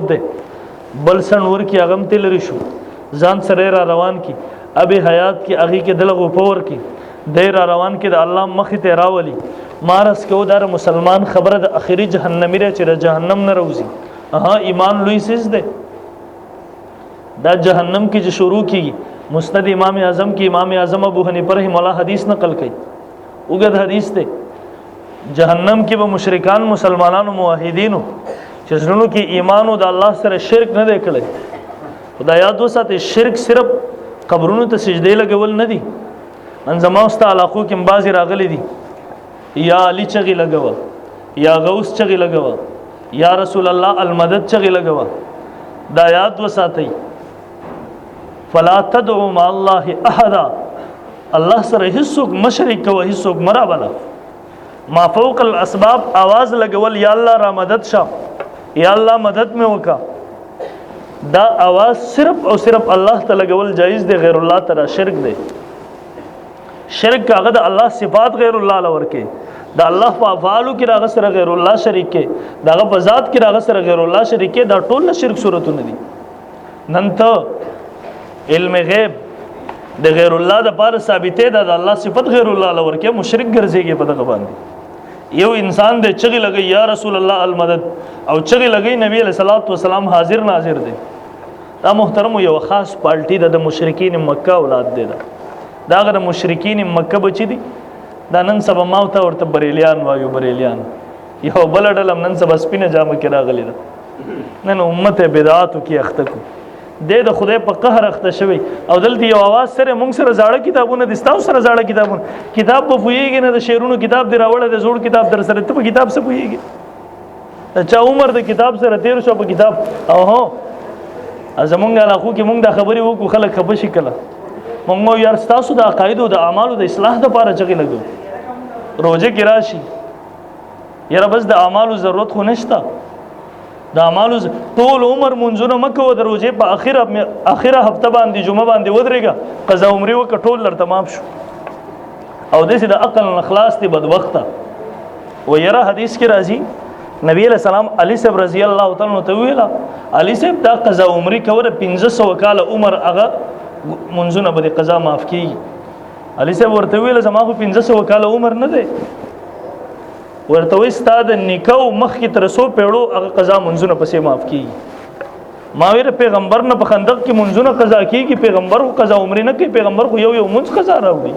ده بل سنور کی اغم تل رشو ځان سره را روان کی اب حیات کی اغي کې دلغه پور کی دیر را روان کی د الله مخ ته راولي مارس کو در مسلمان خبره د اخیری جهنمی ر چې جهنم نه روزي ایمان لوی سیز ده دا جهنم کی جو شروع کی مسند امام اعظم کی امام اعظم ابو حنیفه رحمه الله حدیث نقل کړي وګد حدیث ته جهنم کې به مشرکان مسلمانانو موحدینو چې زړونو کې ایمان او د الله سره شرک نه دی کړی خدای یاد وساتئ شرک صرف قبرونو ته سجده لګول نه دي ان زما واست علاقو کې بعضی راغلي دي یا علی چغي لګوا یا غوث چغي لګوا یا رسول الله المدد چغي لګوا دا یاد وساتئ فلا تدعوا مع الله احد الله سره هیڅوک مشرک او هیڅوک مرابله ما فوق الاسباب आवाज لګول یا الله را مدد شه یا الله مدد میں وکا دا आवाज صرف او صرف الله ته لګول جایز دی غیر الله تعالی شرک دی شرک هغه د الله صفات غیر الله لور کې دا الله په افعالو کې راغ سره غیر الله شریک کې دا په ذات کې راغ سره غیر الله شریک کې دا ټول شرک صورتونه دي نن ته علم غیب د غیر الله د پاره ثابتې ده د الله صفت غیر الله لور کې مشرک ګرځيږي په دغه باندې یو انسان دې چغي لګي یا رسول الله المدد او چغي لګي نبی علیہ الصلوۃ والسلام حاضر ناظر دي دا محترم یو خاص پالټي د مشرکین مکه اولاد دي دا غره مشرکین مکه بچی دي دا نن سبا ماوته ورته بریلیان وایو بریلیان یو بل ډلم نن سبا سپینه جامه کې راغلی ده نن امت بدعاتو کې اخته کو د خدای په قهر اخته شوی او دلته یو आवाज سره مونږ سره زاړه کتابونه د ستاسو سره زاړه کتابونه کتاب په پویږي نه د شعرونو کتاب دی راوړل د زوړ کتاب در سره ته په کتاب څه پویږي چا عمر د کتاب سره 1300 په کتاب او هو زمونږ علاقو کې مونږ د خبري وکړو خلک خبشي کله مونږ یار ستاسو د عقاید او د اعمالو د اصلاح لپاره چغي لګو روزه کې راشي یاره بس د اعمالو ضرورت خو نشته د اعمالو ټول عمر منځونه مکه و دروځي په اخره هفته باندې جمعه باندې ودرېګا قضا عمره وک ټول لر تمام شو او دسه د عقل اخلاص دی بدبخته و یره حدیث کې راځي نبی علیہ السلام علی صاحب رضی الله تعالی عنہ ته ویلا علی صاحب دا قضا عمره کوره 1500 کال عمر هغه منځونه به قضا معاف کیږي علی صاحب ورته ویلا زما خو 1500 کال عمر نه دی ورته وي استاد نکاو مخ کی ترسو پیړو هغه قضا منځونه پسې معاف کیږي ما ویره پیغمبر نه په خندق کې منځونه قضا کیږي پیغمبر کو قضا عمره نه کوي پیغمبر خو یو منځ قضا راوړي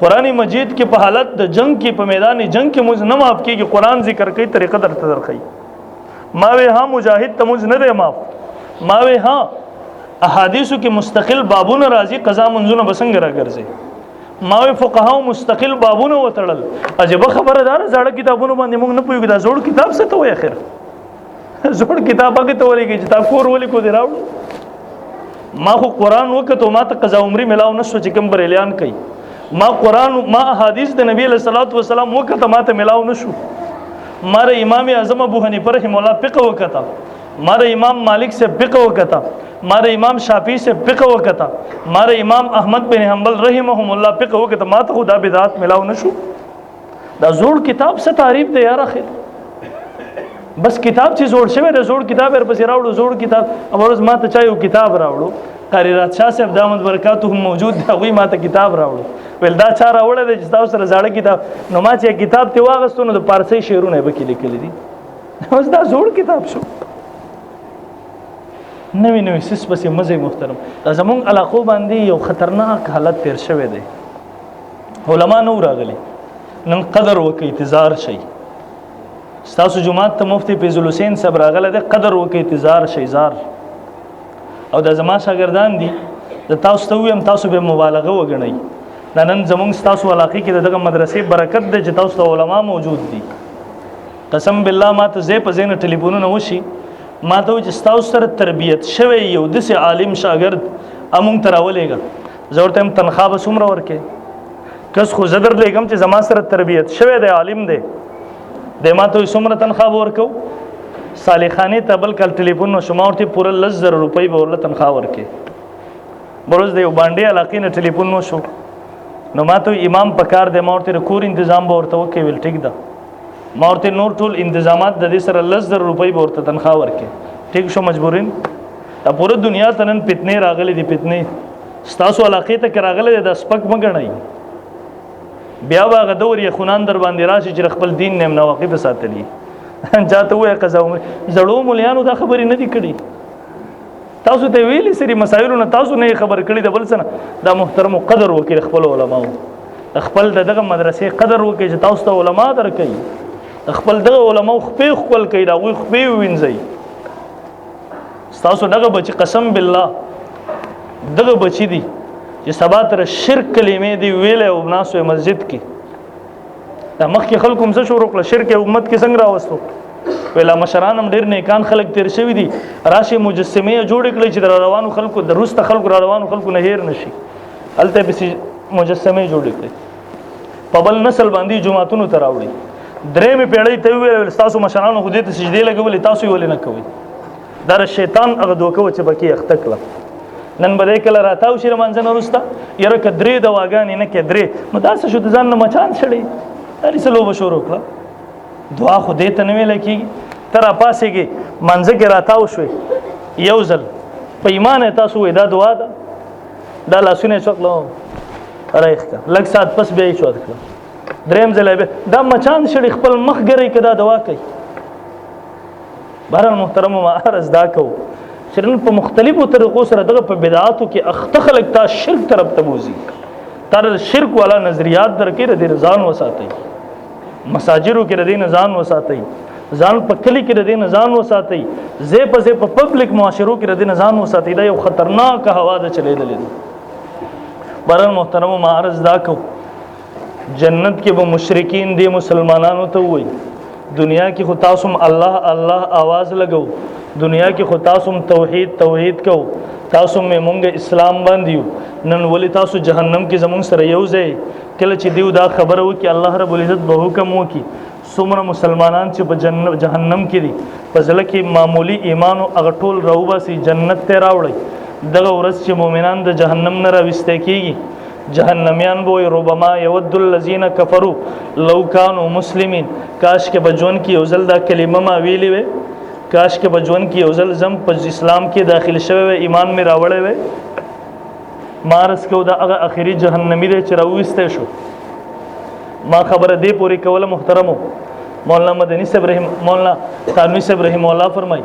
قران مجید کې په حالت د جنگ کې په میدان جنگ کې منځ نه معاف کیږي قران ذکر کوي طریقه درته درخی ما وی ها مجاهد ته منځ نه دی معاف ما وی ها احادیثو کې مستقل بابونه راځي قضا منځونه بسنګ راګرځي ماوی فقهاو مستقل بابونه وتړل عجب خبردار زړه کتابونه باندې موږ نه پوهیږو دا زوړ کتاب څه ته وای اخر زوړ کتاب هغه ته ولې چې تا کور ولې کو دی راوړ ما خو قران وکړو ما ته قضا عمره ملاو نشو چې کوم بریلیان کوي ما قران ما احادیث د نبی صلی الله علیه وسلم وکړه ما ته ملاو نشو ماره امام اعظم ابو حنیفه رحم الله فقه وکړه ماره امام مالک سے فقه وکړه ماره امام شافعی سے فقه وکړه ماره امام احمد بن حنبل رحمهم الله فقه وکړه ما ته خدا بدعت ملاو نشو دا زوړ کتاب څه تعریف دی یار اخر بس کتاب چې زوړ شوی د زوړ کتاب پر پسې راوړو زوړ کتاب امروز ما ته چایو کتاب راوړو قاری رات شاه صاحب دامت برکاتهم موجود دی هغه ما ته کتاب راوړو ول دا چا راوړل د تاسو سره زاړه کتاب نو ما چې کتاب ته واغستو نو د پارسی شعرونه به کې لیکل دي اوس دا زوړ کتاب شو نوی نوی سیس پسې مزه محترم دا زمونږ علاقو باندې یو خطرناک حالت تیر شوی دی علما نو راغلي نن قدر وکي انتظار شي تاسو جمعات ته مفتی فیض الحسین صاحب راغله د قدر وکي انتظار شي زار او د زما شاګردان دي د تاسو ته ویم تاسو به مبالغه وګڼئ دا نن زمونږ تاسو علاقې کې دغه مدرسې برکت د چې تاسو ته علما موجود دي قسم بالله ما ته زه په زینه ټلیفونونه وشي ما ته چې تاسو سره تربیت شوی یو د سه عالم شاګرد امون تراولېګا زورته هم تنخواه به څومره ورکې کس خو زدر لګم چې زما سره تربیت شوی دی عالم دی د ما ته څومره تنخواه ورکو صالحانه ته بل کل ټلیفون نو شما ورته پوره 10000 روپۍ به ورله تنخواه ورکې بروز دی باندې علاقې نه ټلیفون نو شو نو ما ته امام پکار دی ما ورته کور تنظیم به ورته وکې ویل ټیک ده ما ورته نور ټول انتظامات د دې سره 10,000 روپۍ به ورته تنخواه ورکړي ټیک شو مجبورین دا پوره دنیا ته نن فتنې راغلي دي فتنې ستاسو علاقې ته راغلي د سپک مګنئ بیا واغه دور یې خونان در باندې راشي چې خپل دین نیم نواقف ساتلی جاته وې قضا عمر زړو مليانو دا خبرې نه دي کړي تاسو ته ویلي سری مسایلونه تاسو نه خبر کړي د بل څه دا محترم قدر وکړي خپل علماو خپل دغه مدرسې قدر وکړي چې تاسو ته علما درکړي خپل دغه علماو خپل خپل کوي دا وي خپل وینځي تاسو دغه بچي قسم بالله دغه بچي دي چې سبا تر شرک کلمې دی ویلې او ناسو مسجد کې دا مخکې خلکو هم څه شروع کړل شرک امت کې څنګه راوستو ویلا مشران هم ډېر نیکان خلک تیر شوي دي راشي مجسمې جوړې کړي چې د روانو خلکو د روسته خلکو را روانو خلکو نه هیر نشي هلته پسې مجسمې جوړې کړي په بل نسل باندې جماعتونو ته راوړي درېمې پیړۍ ته وویل ستاسو مشرانو خو دې ته سجدې لګولې تاسو یې ولې نه کوئ دا شیطان هغه دوکه و چې پکې اخته کړه نن به کله راتاو شي رمانځنه وروسته یاره که درې دواګانې نه کې درې نو داسې شو د ځان نه مچان شړی هرې څه لوبه شروع کړه دعا خو دې ته نه ویلی کېږي ته راپاسېږې منځه کې راتاو شوې یو ځل په ایمان یې تاسو وایي دا دعا ده دا لاسونه یې چوکله رایښ کړه لږ ساعت پس بیا یې چوت کړه درېیم ځل یې دا مچان شړي خپل مخ ګرئ که دا دعا کوي بهرحال محترمو ما عرض دا کوو چې نن په مختلفو طریقو سره دغه په بدعاتو کې اخته خلک تا شرک طرف ته بوځي تر شرک والا نظریات درکې د دې ځان وساتئ مساجرو کې د دې ځان وساتئ ځان په کلی کې د دې ځان وساتئ زی په زی په پبلک معاشرو کې د دې ځان وساتئ دا یو خطرناک هوا ده چلیدلې ده بهرحال محترمو ما عرض دا کوو جنت کې به مشرکین دی مسلمانانو ته وایي دنیا کې خو تاسو الله الله आवाज لګو دنیا کې خو تاسو توحید کو تاسو مونږ اسلام باندې نن ولې تاسو جهنم کې زمون سره یو ځای کله چې دیو دا خبره وکي الله رب العزت به حکم وکي څومره مسلمانان چې په جهنم کې دي په ځل کې معمولی ایمان او هغه ټول راوباسي جنت ته راوړي دغه ورځ چې مؤمنان د جهنم نه راوستي کیږي جهنميان بوي ربما يود الذين كفروا لو كانوا مسلمين کاش کې بجون کې یوزل دا کلمه ما ویلې وي کاش کې بجون کې یوزل زم په اسلام کې داخل شوی وي ایمان می راوړی وي مارس کو دا هغه اخري جهنمی دی چې راوسته شو ما خبره دی پوری کوله محترمو مولانا مدنی صاحب رحم مولانا قانونی صاحب رحم الله فرمای